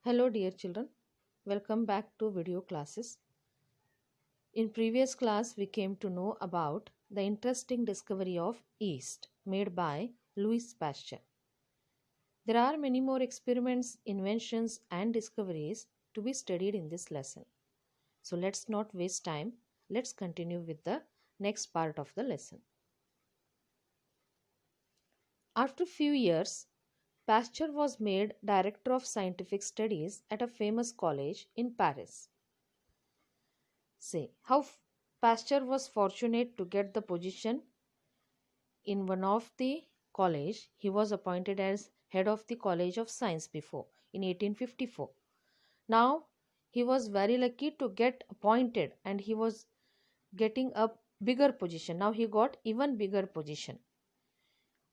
Hello dear children, welcome back to video classes. In previous class we came to know about the interesting discovery of yeast made by Louis Pasteur. There are many more experiments, inventions and discoveries to be studied in this lesson. So let's not waste time. Let's continue with the next part of the lesson. After a few years, Pasteur was made Director of Scientific Studies at a famous college in Paris. Say how Pasteur was fortunate to get the position in one of the college. He was appointed as head of the College of Science before in 1854. Now he was very lucky to get appointed and he was getting a bigger position. Now he got even bigger position.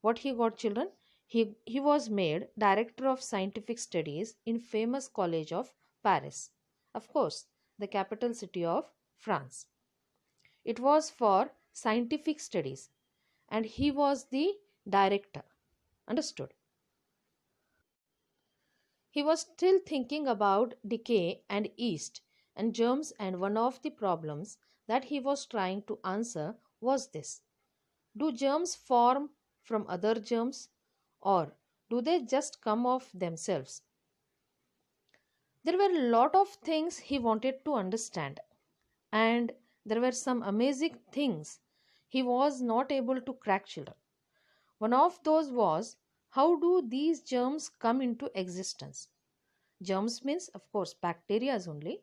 What he got, children? He was made Director of Scientific Studies in famous college of Paris. Of course, the capital city of France. It was for scientific studies and he was the director. Understood? He was still thinking about decay and yeast and germs, and one of the problems that he was trying to answer was this: do germs form from other germs or do they just come of themselves? There were a lot of things he wanted to understand, and there were some amazing things he was not able to crack, children. One of those was, how do these germs come into existence? Germs means, of course, bacteria only.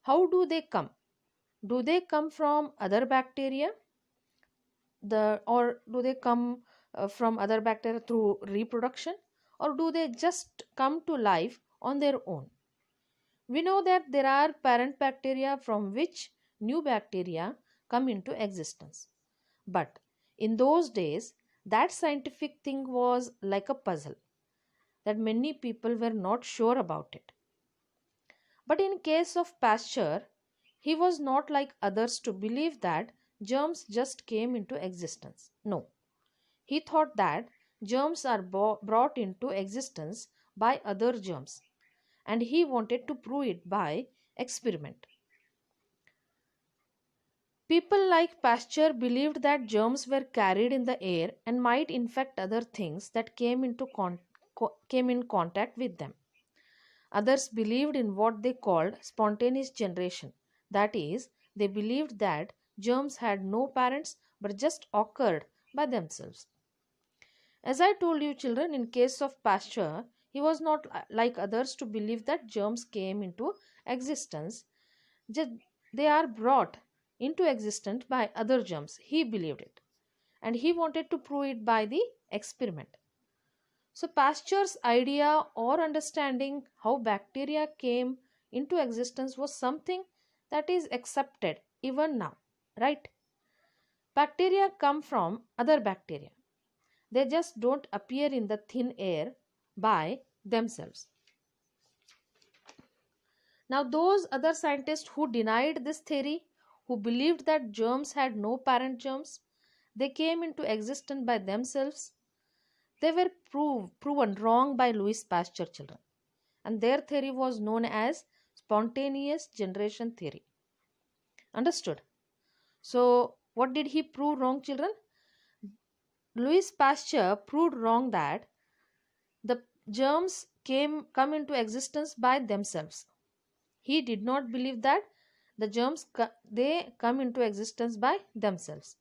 How do they come? Do they come from other bacteria? Or do they come from other bacteria through reproduction? Or do they just come to life on their own? We know that there are parent bacteria from which new bacteria come into existence. But in those days, that scientific thing was like a puzzle that many people were not sure about it. But in case of Pasteur, he was not like others to believe that germs just came into existence. No, he thought that germs are brought into existence by other germs, and he wanted to prove it by experiment. People like Pasteur believed that germs were carried in the air and might infect other things that came in contact with them. Others believed in what they called spontaneous generation. That is, they believed that germs had no parents but just occurred by themselves. As I told you, children, in case of Pasteur, he was not like others to believe that germs came into existence. They are brought into existence by other germs. He believed it. And he wanted to prove it by the experiment. So Pasteur's idea or understanding how bacteria came into existence was something that is accepted even now, right? Bacteria come from other bacteria. They just don't appear in the thin air by themselves. Now, those other scientists who denied this theory, who believed that germs had no parent germs, they came into existence by themselves, they were proven wrong by Louis Pasteur, children. And their theory was known as spontaneous generation theory. Understood? So, what did he prove wrong, children? Louis Pasteur proved wrong that the germs come into existence by themselves. He did not believe that the germs they come into existence by themselves.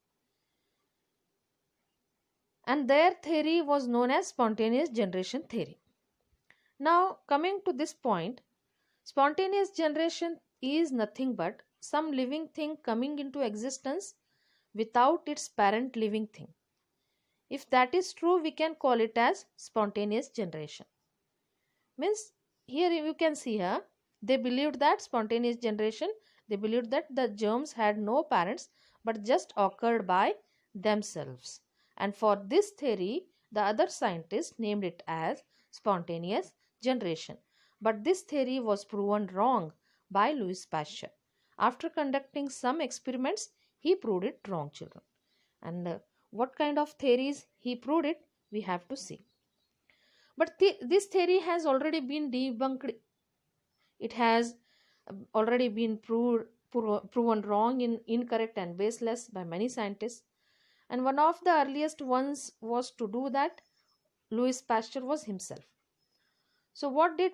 And their theory was known as spontaneous generation theory. Now, coming to this point, spontaneous generation is nothing but some living thing coming into existence without its parent living thing. If that is true, we can call it as spontaneous generation. Means here you can see here, they believed that spontaneous generation, they believed that the germs had no parents but just occurred by themselves. And for this theory, the other scientists named it as spontaneous generation. But this theory was proven wrong by Louis Pasteur. After conducting some experiments, he proved it wrong, children. And what kind of theories he proved it, we have to see. But this theory has already been debunked It has already been proven wrong, incorrect, and baseless by many scientists. And one of the earliest ones was to do that. Louis Pasteur was himself. So, what did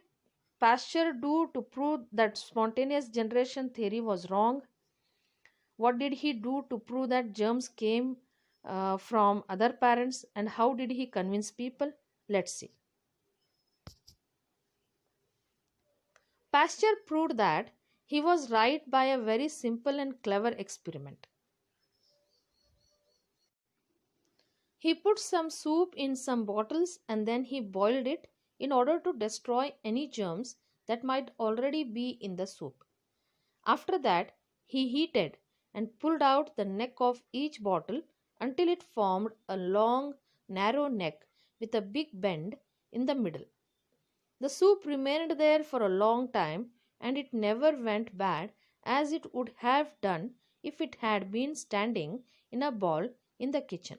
Pasteur do to prove that spontaneous generation theory was wrong? What did he do to prove that germs came from other parents, and how did he convince people? Let's see. Pasteur proved that he was right by a very simple and clever experiment. He put some soup in some bottles and then he boiled it in order to destroy any germs that might already be in the soup. After that, he heated and pulled out the neck of each bottle until it formed a long, narrow neck with a big bend in the middle. The soup remained there for a long time and it never went bad as it would have done if it had been standing in a bowl in the kitchen.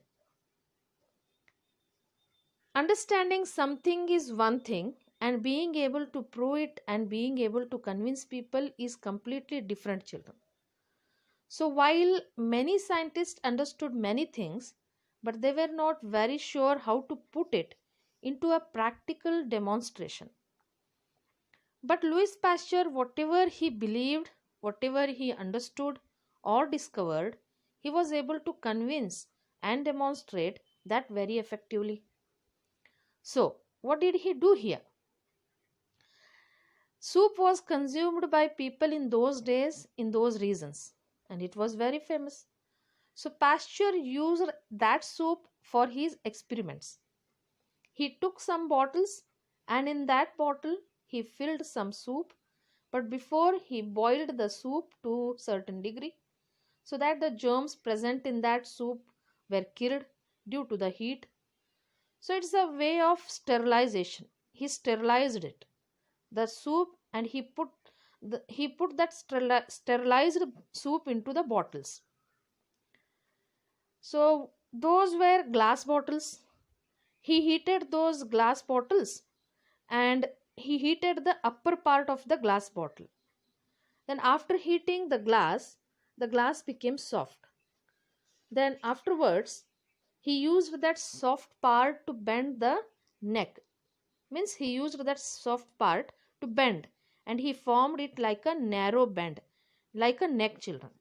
Understanding something is one thing, and being able to prove it and being able to convince people is completely different, children. So, while many scientists understood many things, but they were not very sure how to put it into a practical demonstration. But Louis Pasteur, whatever he believed, whatever he understood or discovered, he was able to convince and demonstrate that very effectively. So, what did he do here? Soup was consumed by people in those days in those regions, and it was very famous. So, Pasteur used that soup for his experiments. He took some bottles, and in that bottle he filled some soup, but before he boiled the soup to certain degree so that the germs present in that soup were killed due to the heat. So it's a way of sterilization. He sterilized it, the soup, and he put that sterilized soup into the bottles. So those were glass bottles. He heated those glass bottles and he heated the upper part of the glass bottle. Then after heating the glass became soft. Then afterwards he used that soft part to bend the neck. Means he used that soft part to bend and he formed it like a narrow bend, like a neck, children.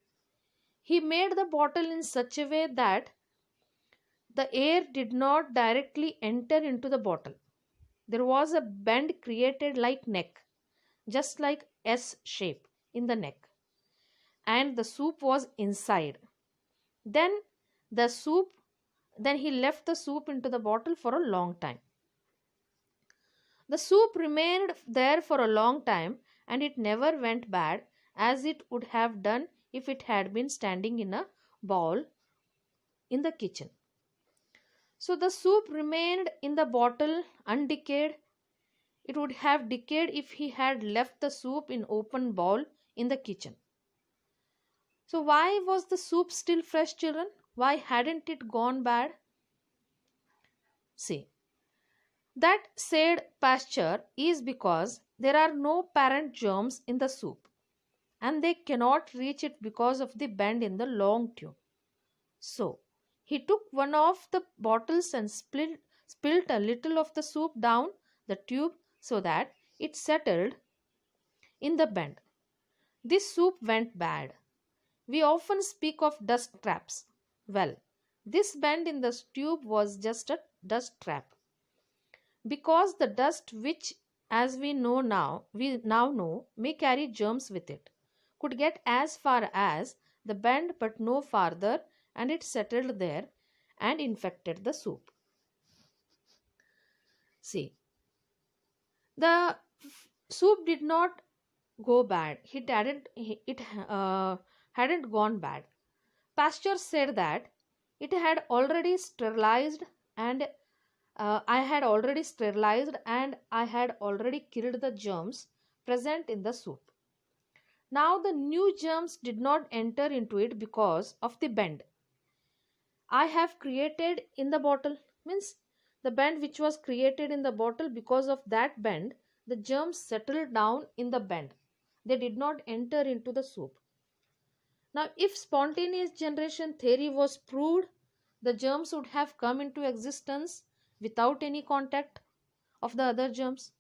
He made the bottle in such a way that the air did not directly enter into the bottle. There was a bend created like neck, just like S shape in the neck, and the soup was inside. Then the soup, then he left the soup into the bottle for a long time. The soup remained there for a long time and it never went bad as it would have done if it had been standing in a bowl in the kitchen. So the soup remained in the bottle undecayed. It would have decayed if he had left the soup in open bowl in the kitchen. So why was the soup still fresh, children? Why hadn't it gone bad? See, that said Pasteur is because there are no parent germs in the soup and they cannot reach it because of the bend in the long tube. So he took one of the bottles and spilled a little of the soup down the tube so that it settled in the bend. This soup went bad. We often speak of dust traps. Well, this bend in the tube was just a dust trap. Because the dust which as we now know may carry germs with it, could get as far as the bend but no farther, and it settled there and infected the soup. See, the soup did not go bad. It hadn't gone bad. Pasteur said that it had already sterilized and I had already sterilized and I had already killed the germs present in the soup. Now the new germs did not enter into it because of the bend I have created in the bottle. Means the bend which was created in the bottle, because of that bend, the germs settled down in the bend. They did not enter into the soup. Now, if spontaneous generation theory was proved, the germs would have come into existence without any contact of the other germs.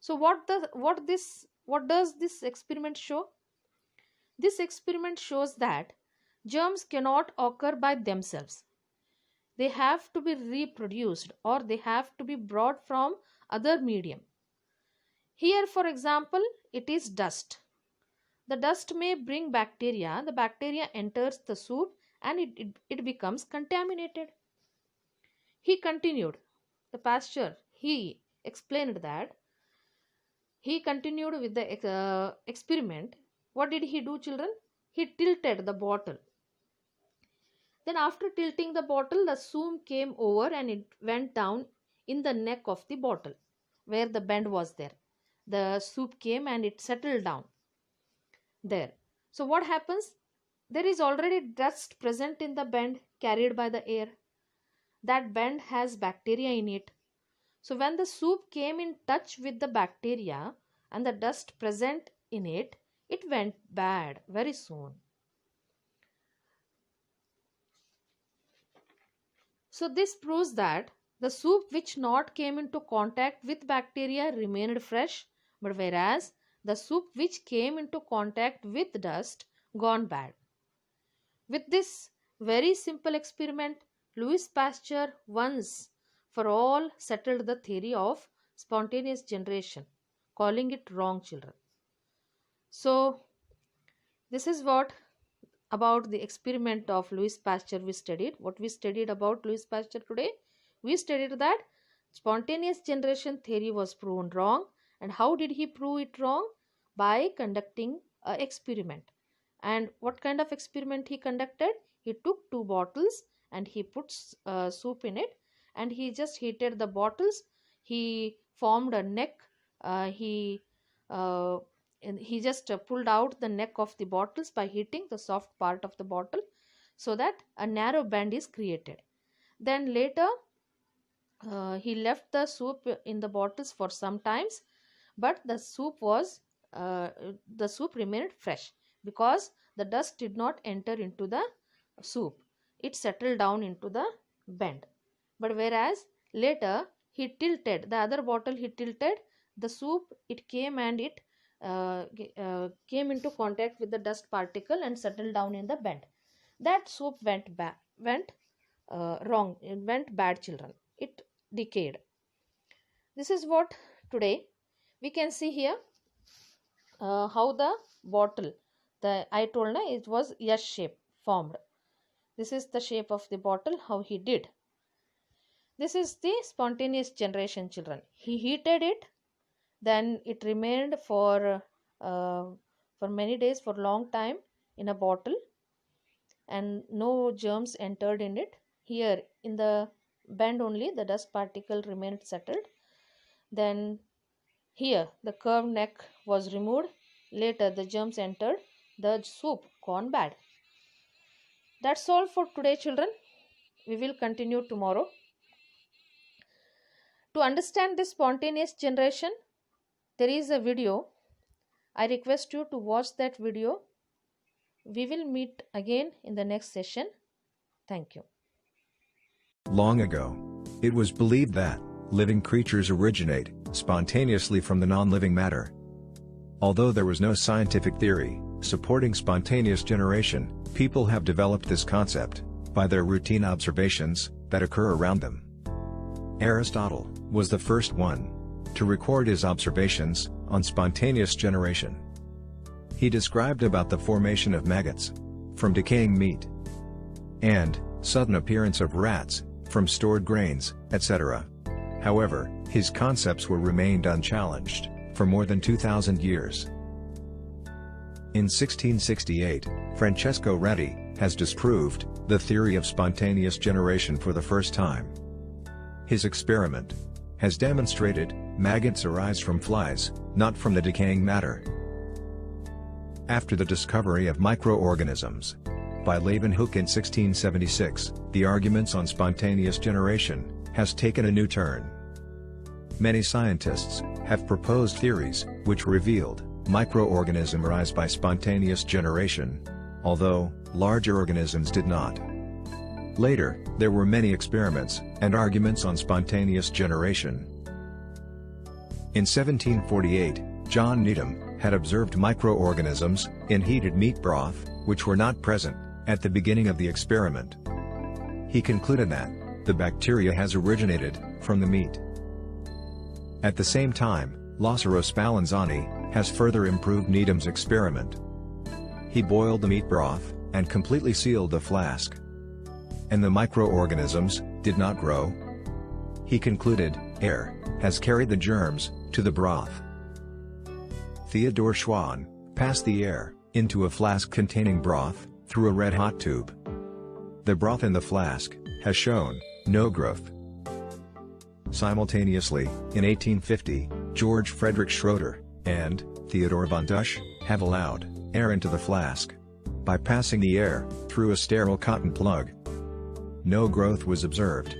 So what does this experiment show? This experiment shows that germs cannot occur by themselves. They have to be reproduced, or they have to be brought from other medium. Here, for example, it is dust. The dust may bring bacteria. The bacteria enters the soup and it becomes contaminated. He continued, the Pasteur, he explained that he continued with the experiment. What did he do, children? He tilted the bottle. Then after tilting the bottle, the soup came over and it went down in the neck of the bottle where the bend was there. The soup came and it settled down there. So what happens? There is already dust present in the bend carried by the air. That bend has bacteria in it. So when the soup came in touch with the bacteria and the dust present in it, it went bad very soon. So this proves that the soup which not came into contact with bacteria remained fresh, but whereas the soup which came into contact with dust gone bad. With this very simple experiment, Louis Pasteur once for all settled the theory of spontaneous generation, calling it wrong, children. So this is what about the experiment of Louis Pasteur we studied. What we studied about Louis Pasteur today? We studied that spontaneous generation theory was proven wrong. And how did he prove it wrong? By conducting an experiment. And what kind of experiment he conducted? He took 2 bottles and he put soup in it, and he just heated the bottles. He formed a neck. He just pulled out the neck of the bottles by heating the soft part of the bottle, so that a narrow band is created. Then later he left the soup in the bottles for some times, but the soup remained fresh because the dust did not enter into the soup. It settled down into the bend. But whereas later he tilted the other bottle, the soup, it came and it came into contact with the dust particle and settled down in the bend. That soup went wrong. It went bad, children. It decayed. This is what today we can see here. How the bottle, I told you it was S shape formed. This is the shape of the bottle, how he did. This is the spontaneous generation, children. He heated it, then it remained for many days, for long time in a bottle, and no germs entered in it. Here in the bend only the dust particle remained settled. Then here the curved neck was removed. Later the germs entered. The soup gone bad. That's all for today, children. We will continue tomorrow. To understand this spontaneous generation, there is a video. I request you to watch that video. We will meet again in the next session. Thank you. Long ago, it was believed that living creatures originate spontaneously from the non-living matter. Although there was no scientific theory supporting spontaneous generation, people have developed this concept by their routine observations that occur around them. Aristotle was the first one to record his observations on spontaneous generation. He described about the formation of maggots from decaying meat and sudden appearance of rats from stored grains, etc. However, his concepts were remained unchallenged for more than 2,000 years. In 1668, Francesco Redi has disproved the theory of spontaneous generation for the first time. His experiment has demonstrated maggots arise from flies, not from the decaying matter. After the discovery of microorganisms by Leeuwenhoek in 1676, the arguments on spontaneous generation has taken a new turn. Many scientists have proposed theories, which revealed microorganisms arise by spontaneous generation, although larger organisms did not. Later, there were many experiments and arguments on spontaneous generation. In 1748, John Needham had observed microorganisms in heated meat broth, which were not present at the beginning of the experiment. He concluded that the bacteria has originated from the meat. At the same time, Lazzaro Spallanzani has further improved Needham's experiment. He boiled the meat broth and completely sealed the flask, and the microorganisms did not grow. He concluded air has carried the germs to the broth. Theodor Schwann passed the air into a flask containing broth through a red-hot tube. The broth in the flask has shown no growth. Simultaneously, in 1850, George Frederick Schroeder and Theodor von Dusch have allowed air into the flask by passing the air through a sterile cotton plug. No growth was observed.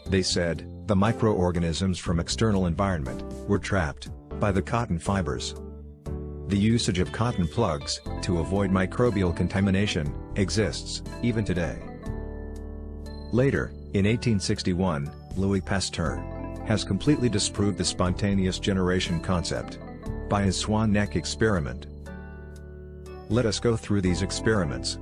They said the microorganisms from external environment were trapped by the cotton fibers. The usage of cotton plugs to avoid microbial contamination exists even today. Later, in 1861, Louis Pasteur has completely disproved the spontaneous generation concept by his swan neck experiment. Let us go through these experiments.